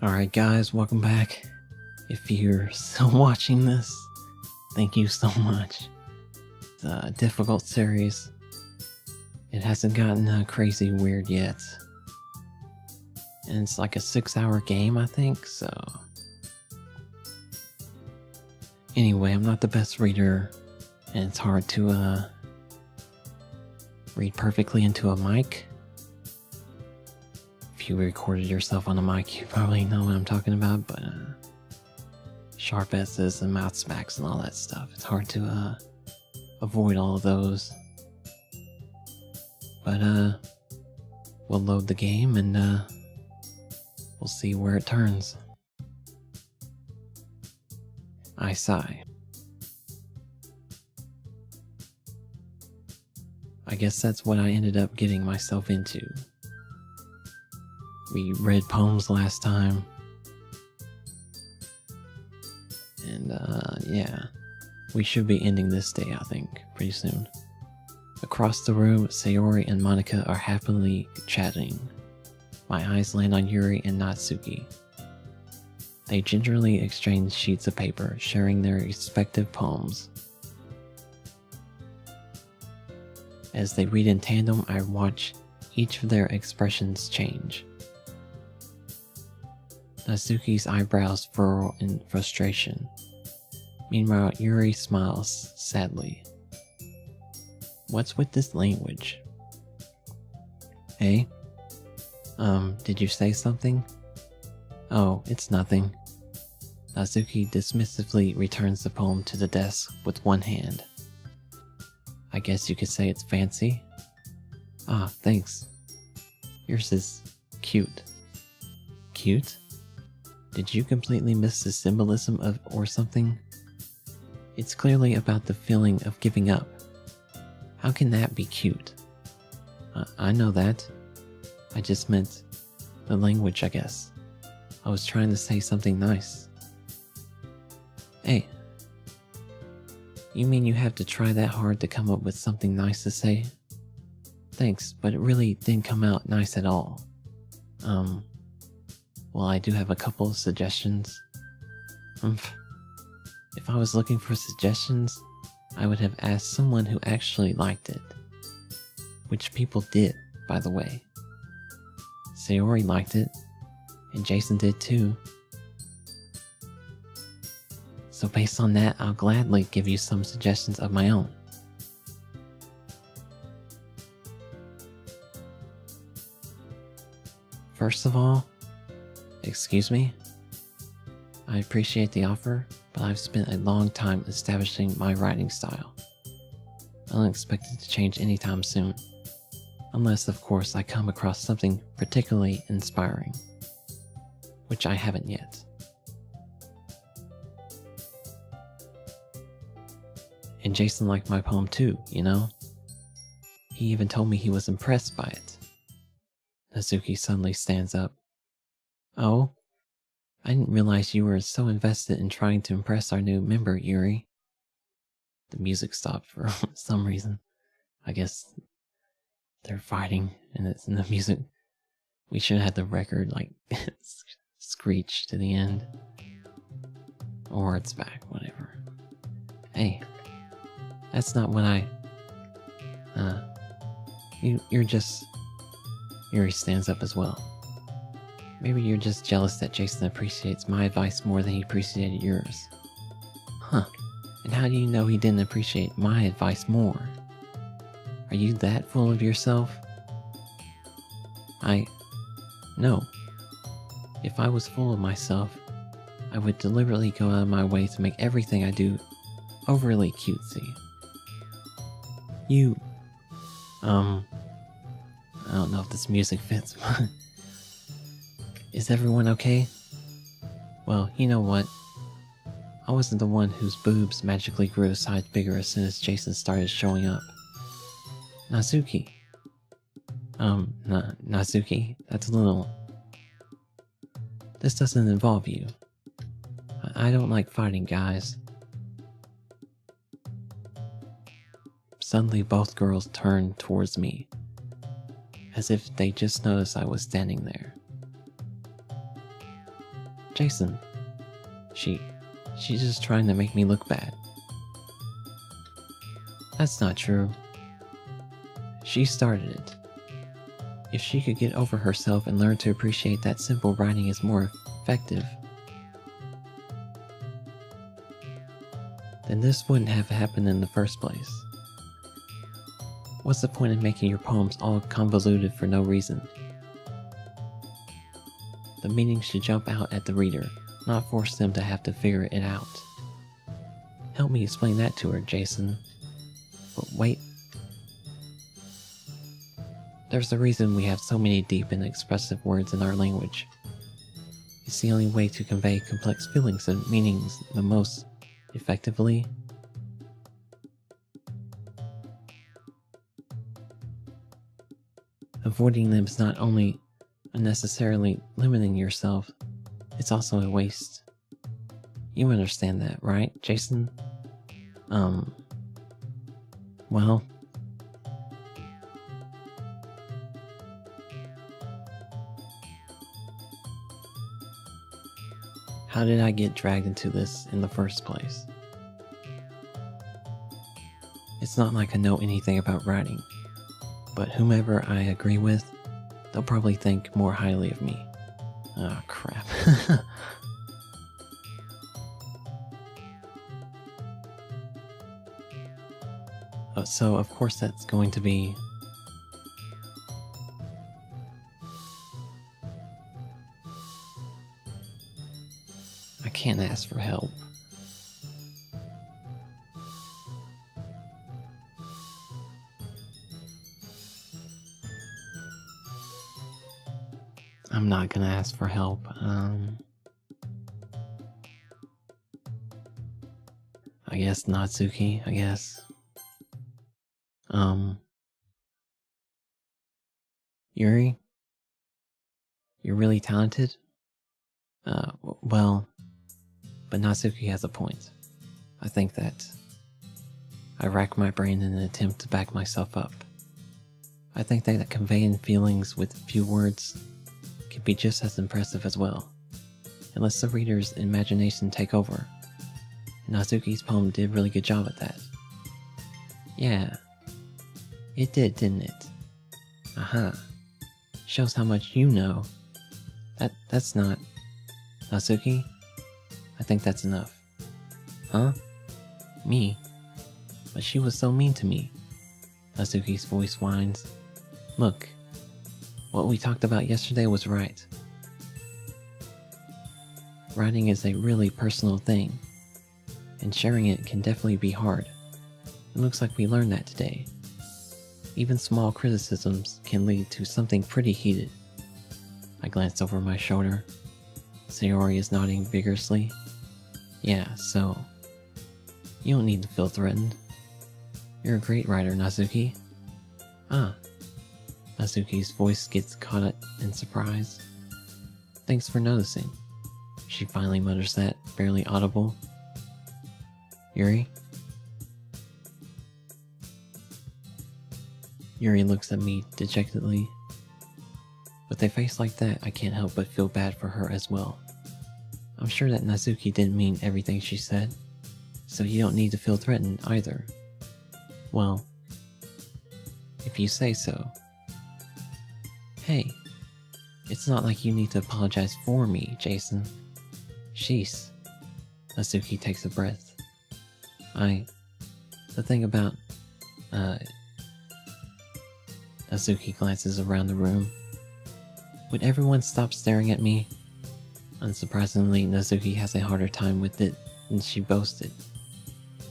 Alright guys, welcome back. If you're still watching this, thank you so much. It's a difficult series. It hasn't gotten crazy weird yet. And it's like a 6-hour game, I think, so... Anyway, I'm not the best reader, and it's hard to read perfectly into a mic. If you recorded yourself on a mic, you probably know what I'm talking about, but sharp S's and mouth smacks and all that stuff. It's hard to avoid all of those. But we'll load the game and we'll see where it turns. I sigh. I guess that's what I ended up getting myself into. We read poems last time. And yeah, we should be ending this day, I think, pretty soon. Across the room, Sayori and Monika are happily chatting. My eyes land on Yuri and Natsuki. They gingerly exchange sheets of paper, sharing their respective poems. As they read in tandem, I watch each of their expressions change. Natsuki's eyebrows furrow in frustration. Meanwhile, Yuri smiles sadly. What's with this language? Hey? Did you say something? Oh, it's nothing. Natsuki dismissively returns the poem to the desk with one hand. I guess you could say it's fancy. Ah, thanks. Yours is cute. Cute? Did you completely miss the symbolism of or something? It's clearly about the feeling of giving up. How can that be cute? I know that. I just meant the language, I guess. I was trying to say something nice. Hey. You mean you have to try that hard to come up with something nice to say? Thanks, but it really didn't come out nice at all. Well, I do have a couple of suggestions. If I was looking for suggestions, I would have asked someone who actually liked it. Which people did, by the way. Sayori liked it, and Jason did too. So based on that, I'll gladly give you some suggestions of my own. First of all, excuse me? I appreciate the offer, but I've spent a long time establishing my writing style. I don't expect it to change anytime soon. Unless, of course, I come across something particularly inspiring. Which I haven't yet. And Jason liked my poem too, you know? He even told me he was impressed by it. Natsuki suddenly stands up. Oh? I didn't realize you were so invested in trying to impress our new member, Yuri. The music stopped for some reason. I guess they're fighting and it's in the music. We should have had the record like screech to the end. Or it's back, whatever. Hey, that's not what you're just... Yuri stands up as well. Maybe you're just jealous that Jason appreciates my advice more than he appreciated yours. Huh, and how do you know he didn't appreciate my advice more? Are you that full of yourself? No. If I was full of myself, I would deliberately go out of my way to make everything I do overly cutesy. I don't know if this music fits, but... Is everyone okay? Well, you know what? I wasn't the one whose boobs magically grew a size bigger as soon as Jason started showing up. Natsuki. Natsuki, that's a little... This doesn't involve you. I don't like fighting guys. Suddenly both girls turned towards me, as if they just noticed I was standing there. Jason, she's just trying to make me look bad. That's not true. She started it. If she could get over herself and learn to appreciate that simple writing is more effective, then this wouldn't have happened in the first place. What's the point of making your poems all convoluted for no reason? The meaning should jump out at the reader, not force them to have to figure it out. Help me explain that to her, Jason. But wait. There's a reason we have so many deep and expressive words in our language. It's the only way to convey complex feelings and meanings the most effectively. Avoiding them is not only unnecessarily limiting yourself, it's also a waste. You understand that, right, Jason? Well... How did I get dragged into this in the first place? It's not like I know anything about writing, but whomever I agree with, they'll probably think more highly of me. Oh, crap. So, of course, that's going to be... I can't ask for help. I'm not gonna ask for help. I guess Natsuki, I guess. Yuri? You're really talented? Well, but Natsuki has a point. I think that. I rack my brain in an attempt to back myself up. I think that conveying feelings with few words can be just as impressive as well, unless the reader's imagination take over. Natsuki's poem did a really good job at that. Yeah, it did, didn't it? Aha. Shows how much you know. That's not... Natsuki? I think that's enough. Huh? Me? But she was so mean to me. Natsuki's voice whines. Look, what we talked about yesterday was right. Writing is a really personal thing, and sharing it can definitely be hard. It looks like we learned that today. Even small criticisms can lead to something pretty heated. I glance over my shoulder. Sayori is nodding vigorously. Yeah, so... You don't need to feel threatened. You're a great writer, Natsuki. Ah. Natsuki's voice gets caught in surprise. Thanks for noticing. She finally mutters that, barely audible. Yuri? Yuri looks at me dejectedly. With a face like that, I can't help but feel bad for her as well. I'm sure that Natsuki didn't mean everything she said, so you don't need to feel threatened either. Well, if you say so. Hey, it's not like you need to apologize for me, Jason. Sheesh. Natsuki takes a breath. The thing about, Natsuki glances around the room. Would everyone stop staring at me? Unsurprisingly, Natsuki has a harder time with it than she boasted.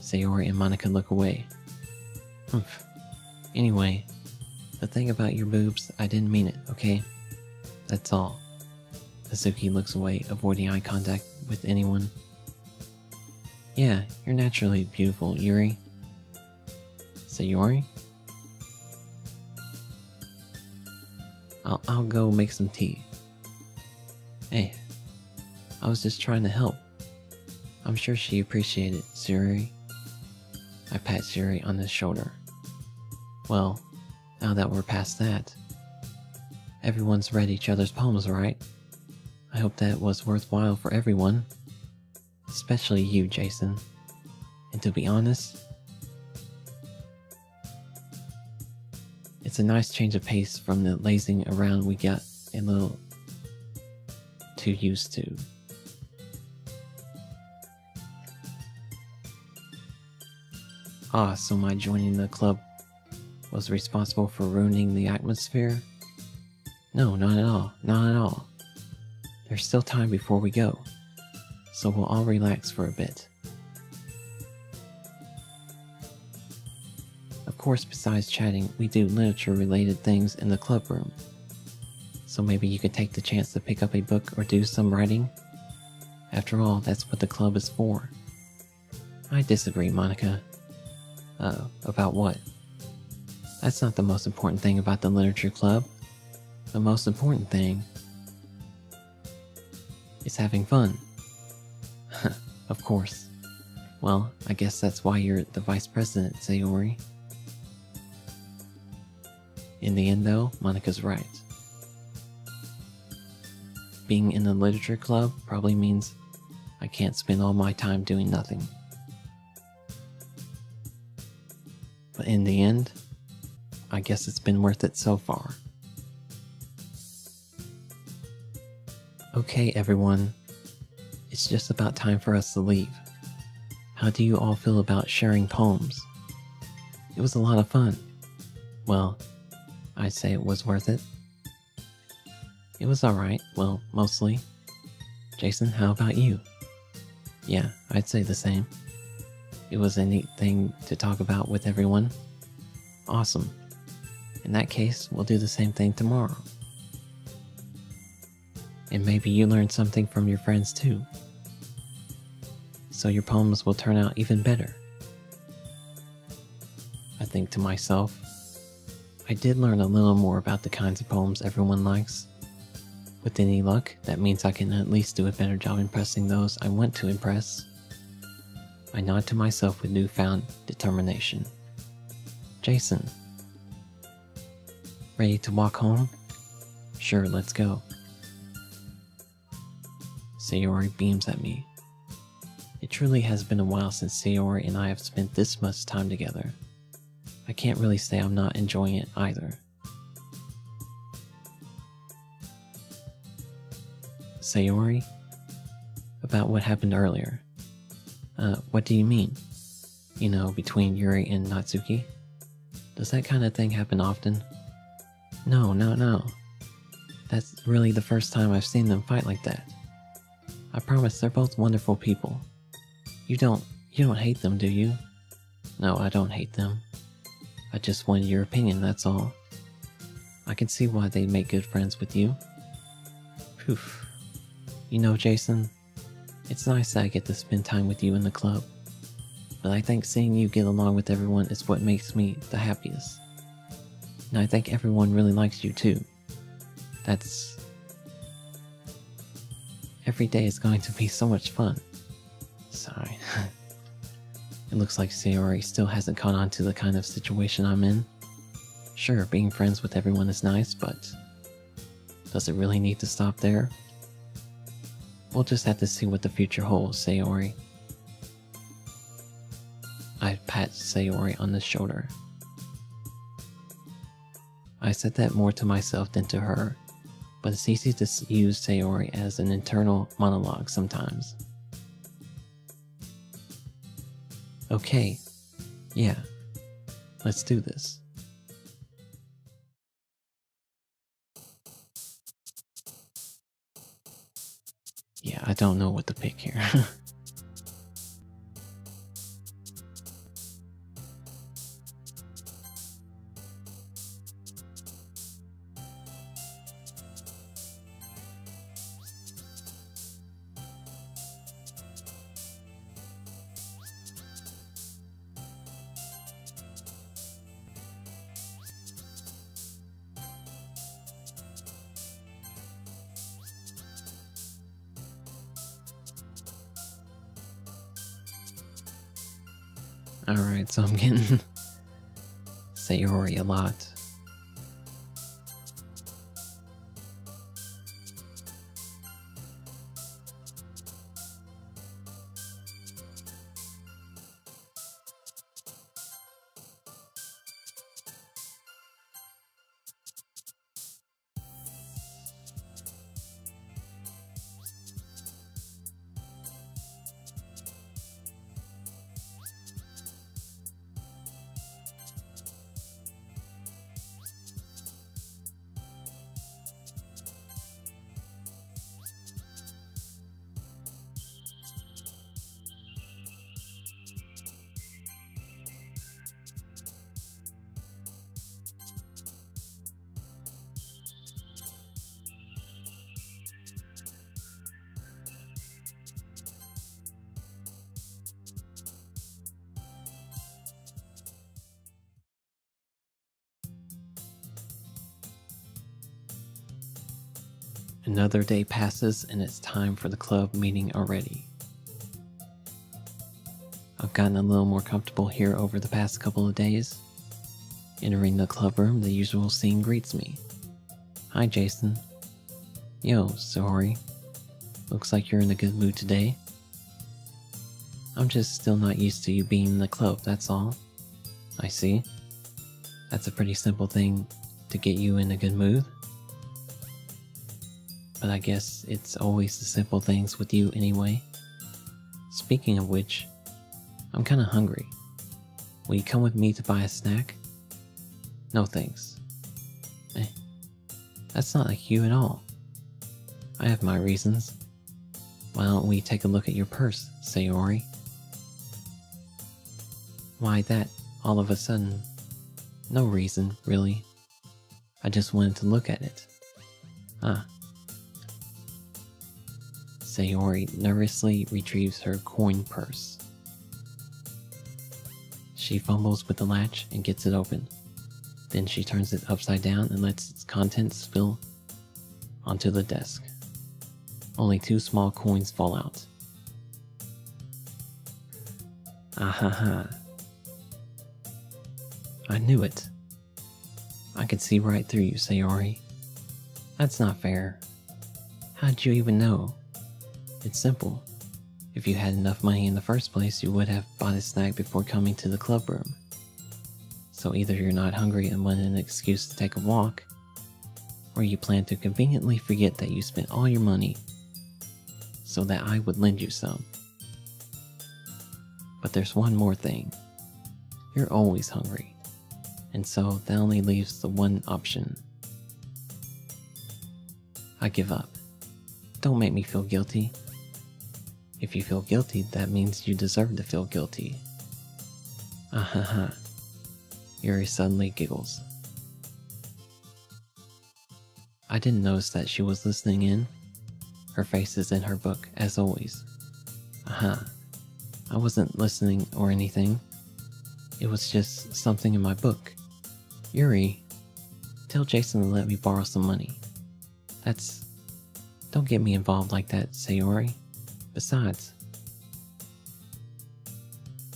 Sayori and Monica look away. Humph. Anyway, the thing about your boobs, I didn't mean it, okay? That's all. Natsuki looks away, avoiding eye contact with anyone. Yeah, you're naturally beautiful, Yuri. Sayori? I'll go make some tea. Hey, I was just trying to help. I'm sure she appreciated it, Sayori. I pat Sayori on the shoulder. Well, now that we're past that, everyone's read each other's poems, right? I hope that was worthwhile for everyone, especially you, Jason. And to be honest, it's a nice change of pace from the lazing around we got a little too used to. Ah, so my joining the club was responsible for ruining the atmosphere? No, not at all, not at all. There's still time before we go, so we'll all relax for a bit. Of course, besides chatting, we do literature-related things in the club room. So maybe you could take the chance to pick up a book or do some writing? After all, that's what the club is for. I disagree, Monica. About what? That's not the most important thing about the literature club. The most important thing is having fun. Of course. Well, I guess that's why you're the vice president, Sayori. In the end, though, Monica's right. Being in the literature club probably means I can't spend all my time doing nothing. But in the end, I guess it's been worth it so far. Okay, everyone. It's just about time for us to leave. How do you all feel about sharing poems? It was a lot of fun. Well, I'd say it was worth it. It was alright, well, mostly. Jason, how about you? Yeah, I'd say the same. It was a neat thing to talk about with everyone. Awesome. In that case, we'll do the same thing tomorrow. And maybe you learned something from your friends too. So your poems will turn out even better. I think to myself, I did learn a little more about the kinds of poems everyone likes. With any luck, that means I can at least do a better job impressing those I want to impress. I nod to myself with newfound determination. Jason. Ready to walk home? Sure, let's go. Sayori beams at me. It truly has been a while since Sayori and I have spent this much time together. I can't really say I'm not enjoying it either. Sayori? About what happened earlier. What do you mean? You know, between Yuri and Natsuki? Does that kind of thing happen often? No. That's really the first time I've seen them fight like that. I promise they're both wonderful people. You don't hate them, do you? No, I don't hate them. I just wanted your opinion, that's all. I can see why they'd make good friends with you. Phew. You know, Jason, it's nice that I get to spend time with you in the club. But I think seeing you get along with everyone is what makes me the happiest. And I think everyone really likes you too. Every day is going to be so much fun. Sorry. It looks like Sayori still hasn't caught on to the kind of situation I'm in. Sure, being friends with everyone is nice, but does it really need to stop there? We'll just have to see what the future holds, Sayori. I pat Sayori on the shoulder. I said that more to myself than to her, but it's easy to use Sayori as an internal monologue sometimes. Okay, yeah, let's do this. Yeah, I don't know what to pick here. Alright, so I'm getting Sayori a lot. Another day passes and it's time for the club meeting already. I've gotten a little more comfortable here over the past couple of days. Entering the club room, the usual scene greets me. Hi, Jason. Yo, Saori. Looks like you're in a good mood today. I'm just still not used to you being in the club, that's all. I see. That's a pretty simple thing to get you in a good mood. But I guess it's always the simple things with you anyway. Speaking of which, I'm kinda hungry. Will you come with me to buy a snack? No thanks. That's not like you at all. I have my reasons. Why don't we take a look at your purse, Saori? Why that, all of a sudden? No reason, really. I just wanted to look at it. Ah. Saori nervously retrieves her coin purse. She fumbles with the latch and gets it open. Then she turns it upside down and lets its contents spill onto the desk. Only 2 small coins fall out. Ahaha. I knew it. I could see right through you, Saori. That's not fair. How'd you even know? It's simple. If you had enough money in the first place, you would have bought a snack before coming to the club room. So either you're not hungry and want an excuse to take a walk, or you plan to conveniently forget that you spent all your money so that I would lend you some. But there's one more thing. You're always hungry, and so that only leaves the one option. I give up. Don't make me feel guilty. If you feel guilty, that means you deserve to feel guilty. Ahaha. Yuri suddenly giggles. I didn't notice that she was listening in. Her face is in her book, as always. Aha. I wasn't listening or anything. It was just something in my book. Yuri, tell Jason to let me borrow some money. Don't get me involved like that, Saori. Besides,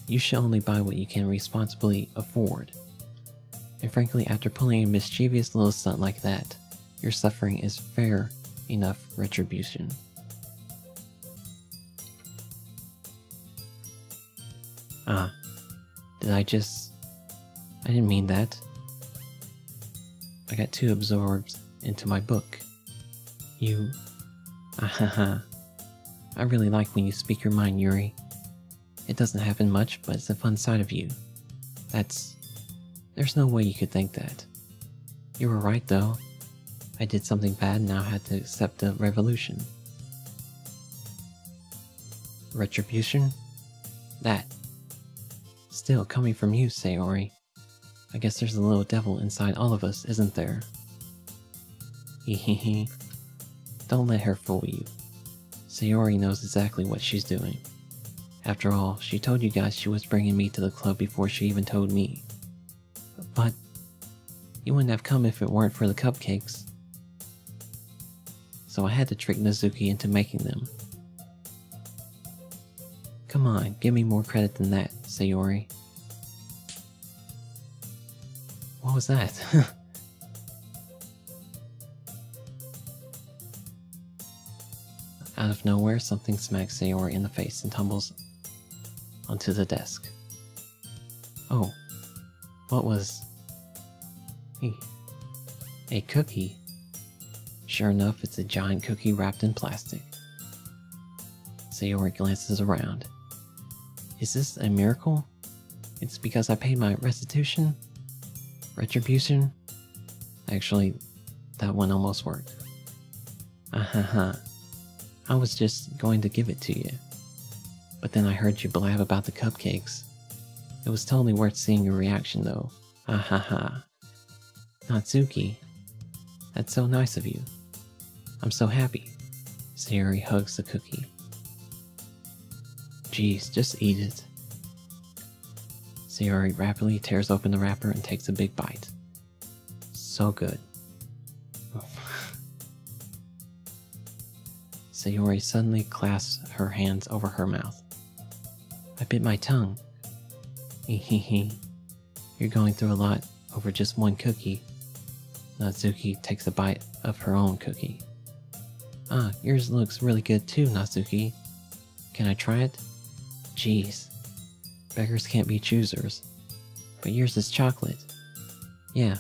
you should only buy what you can responsibly afford. And frankly, after pulling a mischievous little stunt like that, your suffering is fair enough retribution. Ah, I didn't mean that. I got too absorbed into my book. Ahaha. I really like when you speak your mind, Yuri. It doesn't happen much, but it's a fun side of you. There's no way you could think that. You were right, though. I did something bad and now had to accept the revolution. Retribution? That. Still, coming from you, Saori. I guess there's a little devil inside all of us, isn't there? Hehehe. Don't let her fool you. Saori knows exactly what she's doing. After all, she told you guys she was bringing me to the club before she even told me. But you wouldn't have come if it weren't for the cupcakes. So I had to trick Nezuki into making them. Come on, give me more credit than that, Saori. What was that? Out of nowhere, something smacks Saori in the face and tumbles onto the desk. Oh, what was... a cookie? Sure enough, it's a giant cookie wrapped in plastic. Saori glances around. Is this a miracle? It's because I paid my restitution? Retribution? Actually, that one almost worked. Ahaha. I was just going to give it to you. But then I heard you blab about the cupcakes. It was totally worth seeing your reaction though. Ahaha. Natsuki. That's so nice of you. I'm so happy. Saori hugs the cookie. Geez, just eat it. Saori rapidly tears open the wrapper and takes a big bite. So good. Sayori suddenly clasps her hands over her mouth. I bit my tongue. Hehehe. You're going through a lot over just one cookie. Natsuki takes a bite of her own cookie. Ah, yours looks really good too, Natsuki. Can I try it? Jeez. Beggars can't be choosers. But yours is chocolate. Yeah.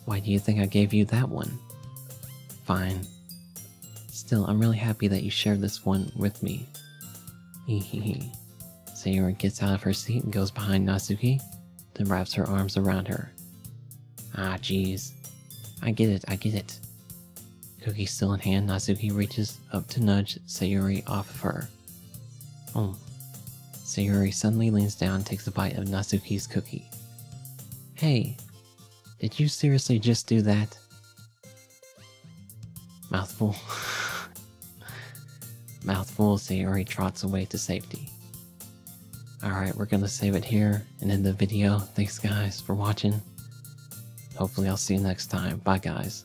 Why do you think I gave you that one? Fine. Still, I'm really happy that you shared this one with me. Hehehe. Sayori gets out of her seat and goes behind Natsuki, then wraps her arms around her. Ah, jeez. I get it. Cookie still in hand, Natsuki reaches up to nudge Sayori off of her. Oh. Sayori suddenly leans down and takes a bite of Natsuki's cookie. Hey, did you seriously just do that? Mouthful. Mouthful, Sayori trots away to safety. Alright, we're gonna save it here and end the video. Thanks guys for watching. Hopefully I'll see you next time. Bye guys.